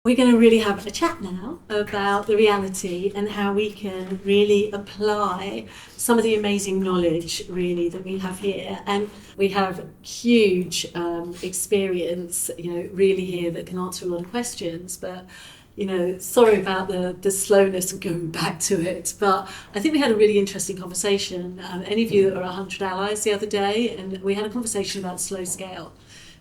We're going to really have a chat now about the reality and how we can really apply some of the amazing knowledge really that we have here. And we have huge experience, really here that can answer a lot of questions. But, sorry about the slowness of going back to it. But I think we had a really interesting conversation. Any of you that were 100 Allies the other day, and we had a conversation about slow scale.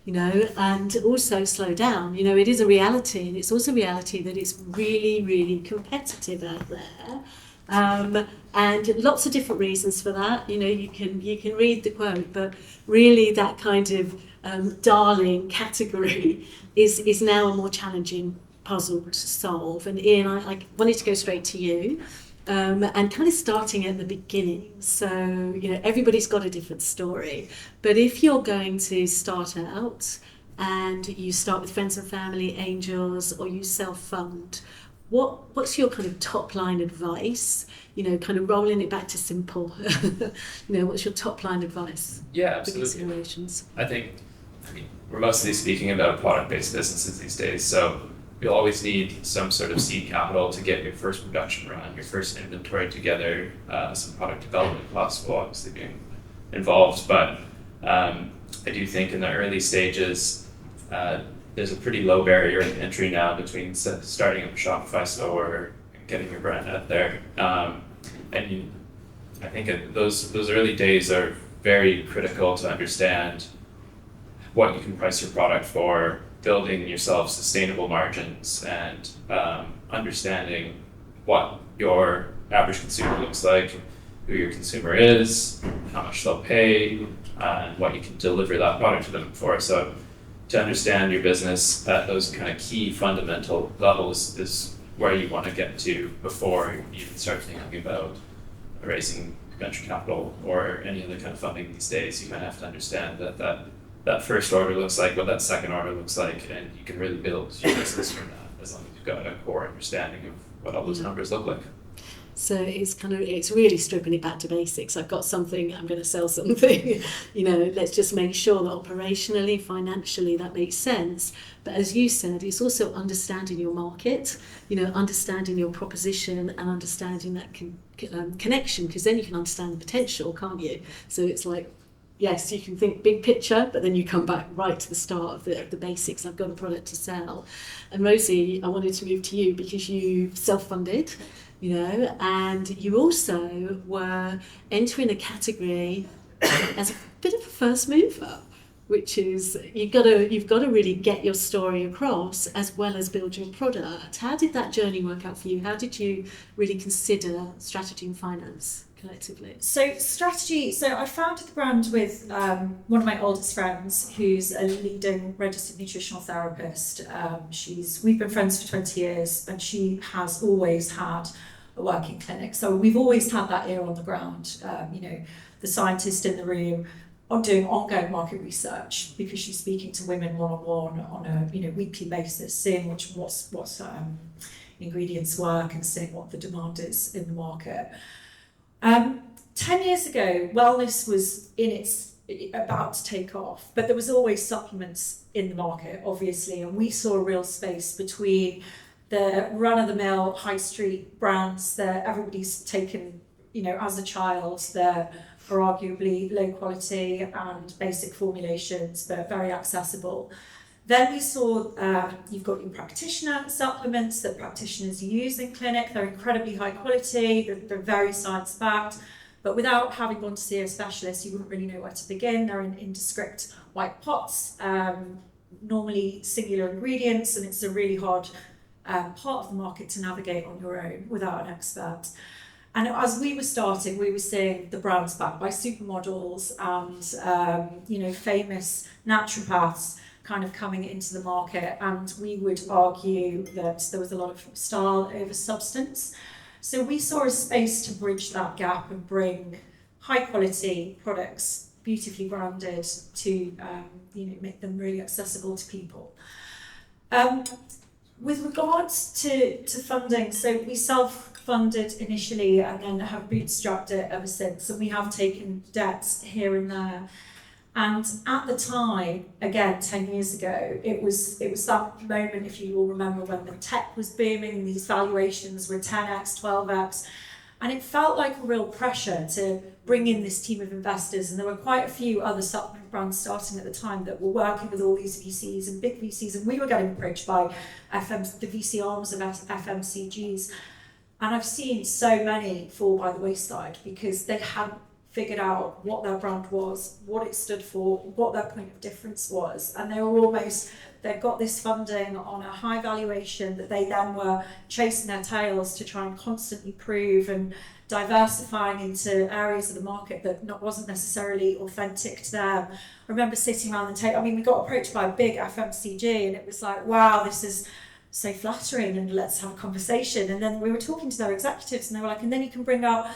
And also slow down. It is a reality, and it's also a reality that it's really, really competitive out there. And lots of different reasons for that. You can read the quote, but really that kind of darling category is now a more challenging puzzle to solve. And Ian, I wanted to go straight to you. And kind of starting at the beginning. So, everybody's got a different story. But if you're going to start out and you start with friends and family, angels, or you self-fund, what's your kind of top line advice? Kind of rolling it back to simple. What's your top line advice? Yeah, for absolutely. considerations? I mean, we're mostly speaking about product-based businesses these days, so you'll always need some sort of seed capital to get your first production run, your first inventory together. Some product development costs will obviously be involved, but I do think in the early stages, there's a pretty low barrier of entry now between starting up a Shopify store and getting your brand out there. I think those early days are very critical to understand what you can price your product for, building yourself sustainable margins, and understanding what your average consumer looks like, who your consumer is, how much they'll pay, and what you can deliver that product to them for. So to understand your business at those kind of key fundamental levels is where you want to get to before you even start thinking about raising venture capital or any other kind of funding these days. You kind of have to understand that first order looks like, what that second order looks like, and you can really build your business from that as long as you've got a core understanding of what all those numbers look like. So it's really stripping it back to basics. I've got something, I'm going to sell something. Let's just make sure that operationally, financially, that makes sense. But as you said, it's also understanding your market, understanding your proposition and understanding that connection, because then you can understand the potential, can't you? So it's like, yes, you can think big picture, but then you come back right to the start of the basics. I've got a product to sell. And Rosie, I wanted to move to you because you self-funded, and you also were entering a category as a bit of a first mover, which is you've got to really get your story across as well as build your product. How did that journey work out for you? How did you really consider strategy and finance collectively? So I founded the brand with one of my oldest friends who's a leading registered nutritional therapist. We've been friends for 20 years and she has always had a working clinic. So we've always had that ear on the ground, the scientist in the room doing ongoing market research because she's speaking to women one-on-one on a weekly basis, seeing what's ingredients work and seeing what the demand is in the market. 10 years ago, wellness was about to take off, but there was always supplements in the market, obviously, and we saw a real space between the run-of-the-mill high street brands that everybody's taken, as a child. They're arguably low quality and basic formulations, but very accessible. Then we saw you've got your practitioner supplements that practitioners use in clinic. They're incredibly high quality, they're very science-backed, but without having gone to see a specialist, you wouldn't really know where to begin. They're in indescript white pots, normally singular ingredients, and it's a really hard part of the market to navigate on your own without an expert. And as we were starting, we were seeing the brands backed by supermodels and famous naturopaths kind of coming into the market, and we would argue that there was a lot of style over substance. So we saw a space to bridge that gap and bring high quality products, beautifully branded, to make them really accessible to people. With regards to funding, so we self-funded initially and then have bootstrapped it ever since, and we have taken debts here and there. And at the time, again, 10 years ago, it was that moment, if you all remember, when the tech was booming and these valuations were 10x, 12x. And it felt like a real pressure to bring in this team of investors. And there were quite a few other supplement brands starting at the time that were working with all these VCs and big VCs. And we were getting approached by the VC arms of FMCGs. And I've seen so many fall by the wayside because they hadn't figured out what their brand was, what it stood for, what their point of difference was. And they'd got this funding on a high valuation that they then were chasing their tails to try and constantly prove and diversifying into areas of the market that wasn't necessarily authentic to them. I remember sitting around the table, I mean, we got approached by a big FMCG and it was like, wow, this is so flattering and let's have a conversation. And then we were talking to their executives and they were like, and then you can bring out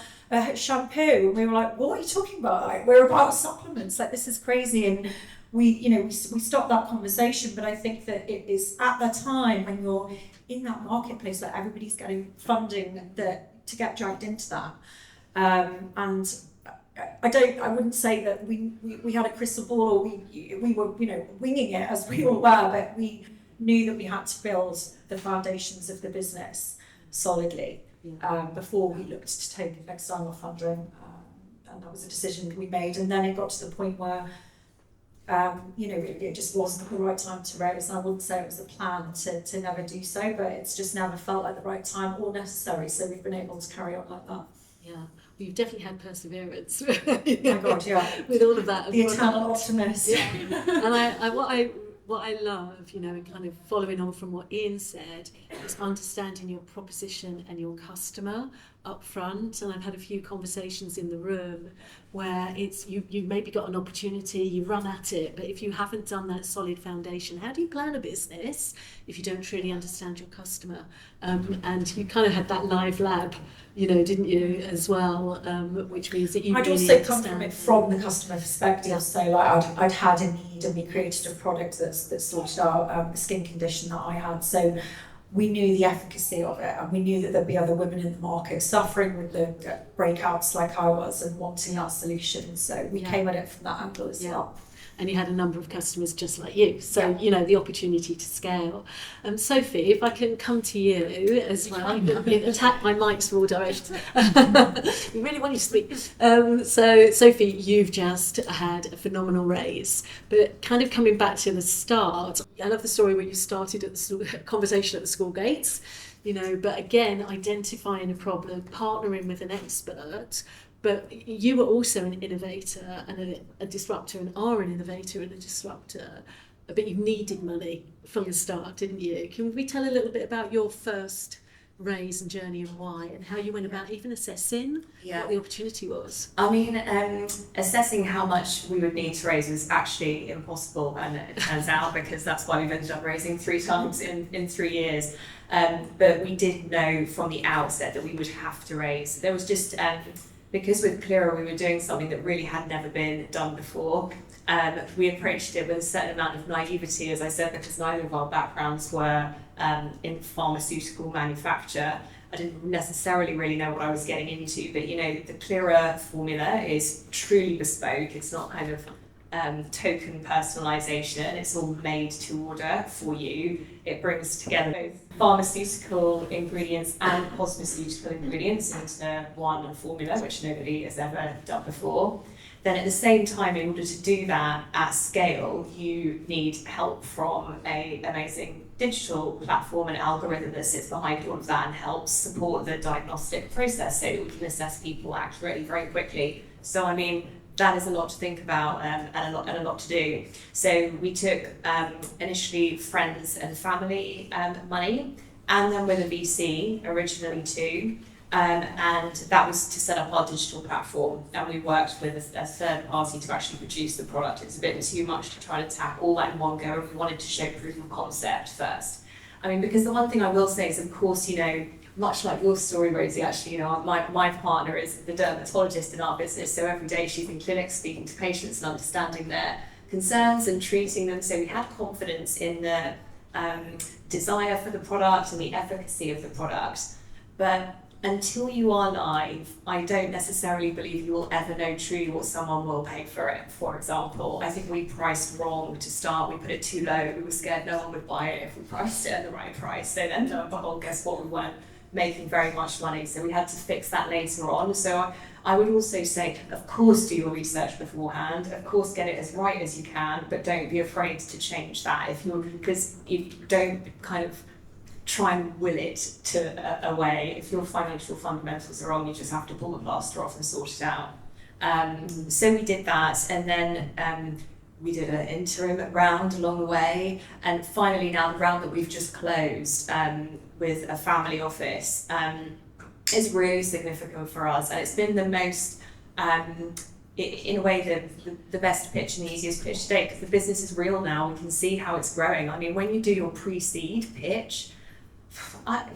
shampoo. And we were like, what are you talking about? Like, we're about supplements, like this is crazy. And we stopped that conversation, but I think that it is at the time when you're in that marketplace that everybody's getting funding to get dragged into that. And I wouldn't say that we had a crystal ball or we were winging it as we all were, but we knew that we had to build the foundations of the business solidly before we looked to take external funding, and that was a decision we made. And then it got to the point where it just wasn't the right time to raise. And I wouldn't say it was a plan to never do so, but it's just never felt like the right time or necessary. So we've been able to carry on like that. Yeah, well, you've definitely had perseverance. Oh my God, yeah. With all of that. The eternal optimist. Yeah. And what I love, and kind of following on from what Ian said, is understanding your proposition and your customer up front. And I've had a few conversations in the room where it's you maybe got an opportunity, you run at it, but if you haven't done that solid foundation, how do you plan a business if you don't truly understand your customer? And you kind of had that live lab, didn't you, as well, which means that you I'd really also come understand. from it from the customer perspective. Yeah. So like I'd had a need and we created a product that sorted out the skin condition that I had. So we knew the efficacy of it, and we knew that there'd be other women in the market suffering with the breakouts like I was and wanting that solution. So we came at it from that angle as well. And you had a number of customers just like you. So, the opportunity to scale. Sophie, if I can come to you as well. Attack my mics from all directions. We really want you to speak. So, Sophie, you've just had a phenomenal raise. But kind of coming back to the start, I love the story where you started at the conversation at the school gates. But again, identifying a problem, partnering with an expert. But you were also an innovator and a disruptor, and are an innovator and a disruptor. But you needed money from the start, didn't you? Can we tell a little bit about your first raise and journey and why, and how you went about even assessing what the opportunity was? I mean, assessing how much we would need to raise was actually impossible, and it turns out, because that's why we've ended up raising 3 times in 3 years. But we did know from the outset that we would have to raise. There was just... because with Clearer we were doing something that really had never been done before. We approached it with a certain amount of naivety, as I said, because neither of our backgrounds were in pharmaceutical manufacture. I didn't necessarily really know what I was getting into, but the Clearer formula is truly bespoke. It's not kind of token personalization. It's all made to order for you. It brings together both pharmaceutical ingredients and cosmeceutical ingredients into one formula, which nobody has ever done before. Then at the same time, in order to do that at scale, you need help from an amazing digital platform and algorithm that sits behind all of that and helps support the diagnostic process so that we can assess people accurately very quickly. So I mean, that is a lot to think about and a lot to do. So we took initially friends and family money, and then with a VC originally too, and that was to set up our digital platform. And we worked with a third party to actually produce the product. It's a bit too much to try to tackle all that in one go. We wanted to show proof of concept first. I mean, because the one thing I will say is, of course, much like your story, Rosie, actually, my partner is the dermatologist in our business, so every day she's in clinics speaking to patients and understanding their concerns and treating them. So we had confidence in the desire for the product and the efficacy of the product. But until you are live, I don't necessarily believe you will ever know truly what someone will pay for it. For example, I think we priced wrong to start. We put it too low. We were scared no one would buy it if we priced it at the right price. So then, lo and behold, guess what? We weren't making very much money. So we had to fix that later on. So I would also say, of course, do your research beforehand. Of course, get it as right as you can, but don't be afraid to change that because you don't kind of try and will it to away. If your financial fundamentals are wrong, you just have to pull the plaster off and sort it out. So we did that, and then we did an interim round along the way, and finally now the round that we've just closed with a family office is really significant for us, and it's been the most in a way the best pitch and the easiest pitch to date, because the business is real now. We can see how it's growing. I mean, when you do your pre-seed pitch,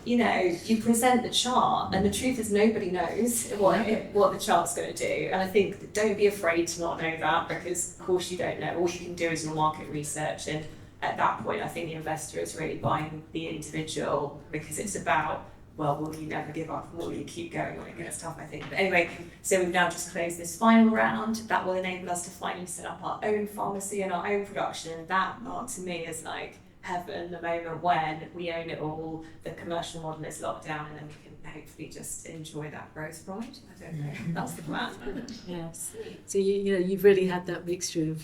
you present the chart, and the truth is nobody knows what the chart's going to do. And I think don't be afraid to not know that, because of course you don't know. All you can do is your market research, and at that point I think the investor is really buying the individual, because it's about, well, will you never give up? Will you keep going when it gets tough, I think. But anyway, so we've now just closed this final round. That will enable us to finally set up our own pharmacy and our own production. And that, Mark, to me is like heaven, the moment when we own it all, the commercial model is locked down, and then we can hopefully just enjoy that growth ride. I don't know. That's the plan. Yes. So you've really had that mixture of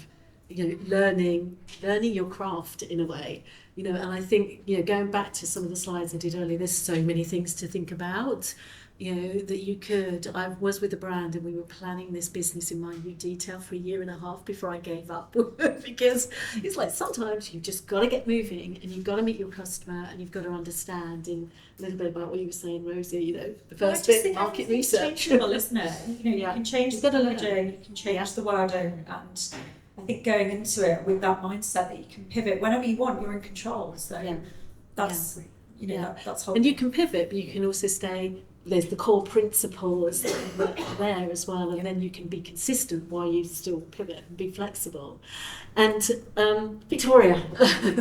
learning your craft in a way, and I think going back to some of the slides I did earlier, there's so many things to think about, that you could. I was with a brand and we were planning this business in minute detail for 1.5 years before I gave up because it's like sometimes you've just got to get moving, and you've got to meet your customer, and you've got to understand in a little bit about what you were saying, Rosie, the first bit, market research. Changeable, isn't it? You can change the packaging, you can change the wording, and I think going into it with that mindset that you can pivot whenever you want, you're in control. So that's that's whole. And you can pivot, but you can also stay. There's the core principles that are there as well, and then you can be consistent while you still pivot and be flexible. And Victoria,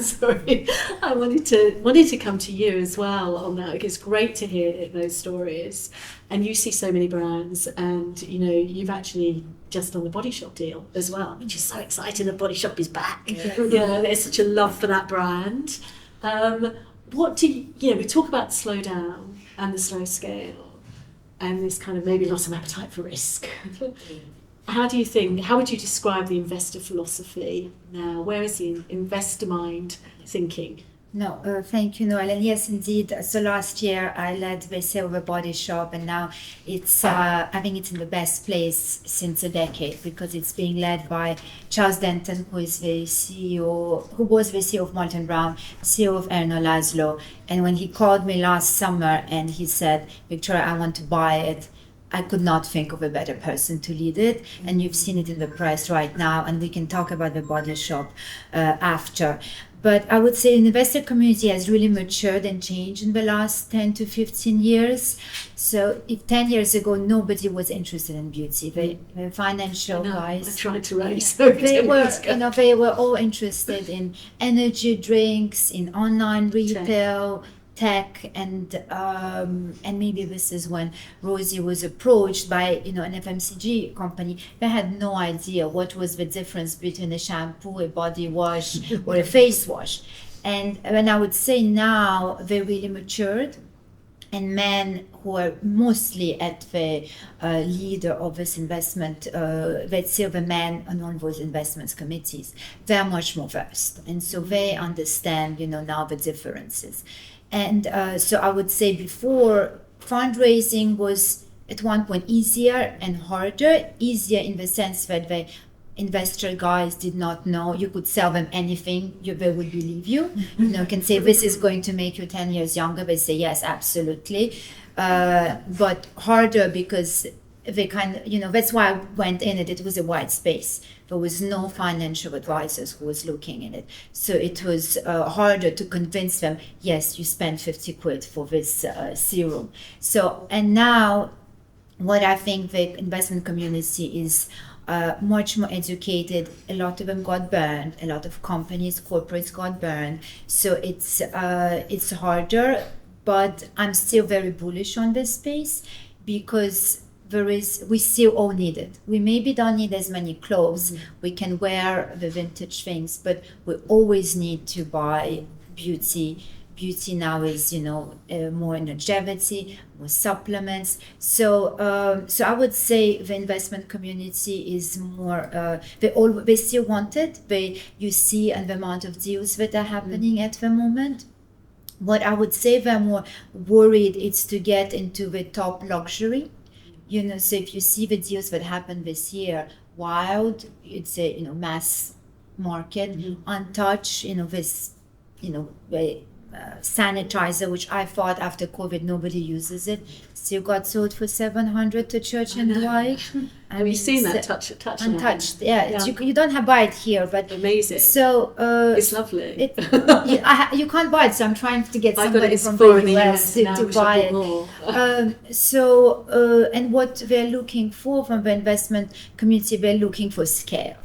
sorry, I wanted to come to you as well on that. It's great to hear those stories, and you see so many brands, and you've actually just done the Body Shop deal as well, which is so exciting. The Body Shop is back. There's such a love for that brand. What do we talk about the slow down and the slow scale, and this kind of maybe loss of appetite for risk. How would you describe the investor philosophy now? Where is the investor mind thinking? No, thank you, Noel. And yes, indeed. So last year I led the sale of a Body Shop, and now I think it's in the best place since a decade, because it's being led by Charles Denton, who was the CEO of Molton Brown, CEO of Erno Laszlo. And when he called me last summer and he said, Victoria, I want to buy it, I could not think of a better person to lead it. And you've seen it in the press right now, and we can talk about the Body Shop after. But I would say the investor community has really matured and changed in the last 10 to 15 years. So if 10 years ago, nobody was interested in beauty, the financial guys. I tried to raise. They were all interested in energy drinks, in online retail, tech, and maybe this is when Rosie was approached by an FMCG company. They had no idea what was the difference between a shampoo, a body wash, or a face wash. And I would say now they really matured, and men who are mostly at the leader of this investment, let's say the men on all those investments committees, they're much more versed, and so they understand now the differences. And so I would say before, fundraising was at one point easier and harder. Easier in the sense that the investor guys did not know. You could sell them anything, they would believe you. Can say this is going to make you 10 years younger. They say yes, absolutely. But harder because they that's why I went in it. It was a wide space. There was no financial advisors who was looking in it. So it was harder to convince them, yes, you spend 50 quid for this serum. So, and now what I think the investment community is much more educated. A lot of them got burned. A lot of companies, corporates got burned. So it's harder. but I'm still very bullish on this space because we still all need it. We maybe don't need as many clothes. We can wear the vintage things, but we always need to buy beauty. Beauty now is, more longevity, more supplements. So I would say the investment community is more. They still want it. You see the amount of deals that are happening at the moment. What I would say they're more worried is to get into the top luxury. So if you see the deals that happened this year, Wild, it's a mass market, Untouched, this, sanitizer, which I thought after COVID nobody uses it, still got sold for 700 to Church and Dwight. Have you seen that touch Untouched? Yeah. You don't have buy it here, but amazing. So it's lovely. You can't buy it, so I'm trying to get somebody from the the US to buy it. And what they're looking for from the investment community, they're looking for scale.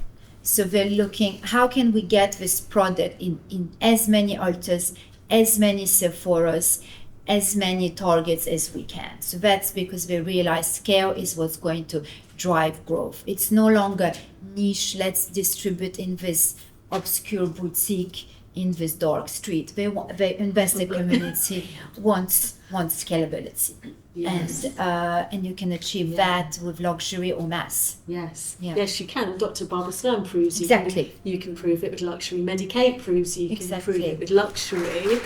So they're looking, how can we get this product in as many Ultas, as many Sephoras, as many Targets as we can. So that's because they realize scale is what's going to drive growth. It's no longer niche, let's distribute in this obscure boutique in this dark street. The investor community wants scalability. Yes. And you can achieve that with luxury or mass. Yes. Yeah. Yes, you can. And Dr. Barbara Stern proves Exactly. you can prove it with luxury. Medik8 proves you can prove it with luxury.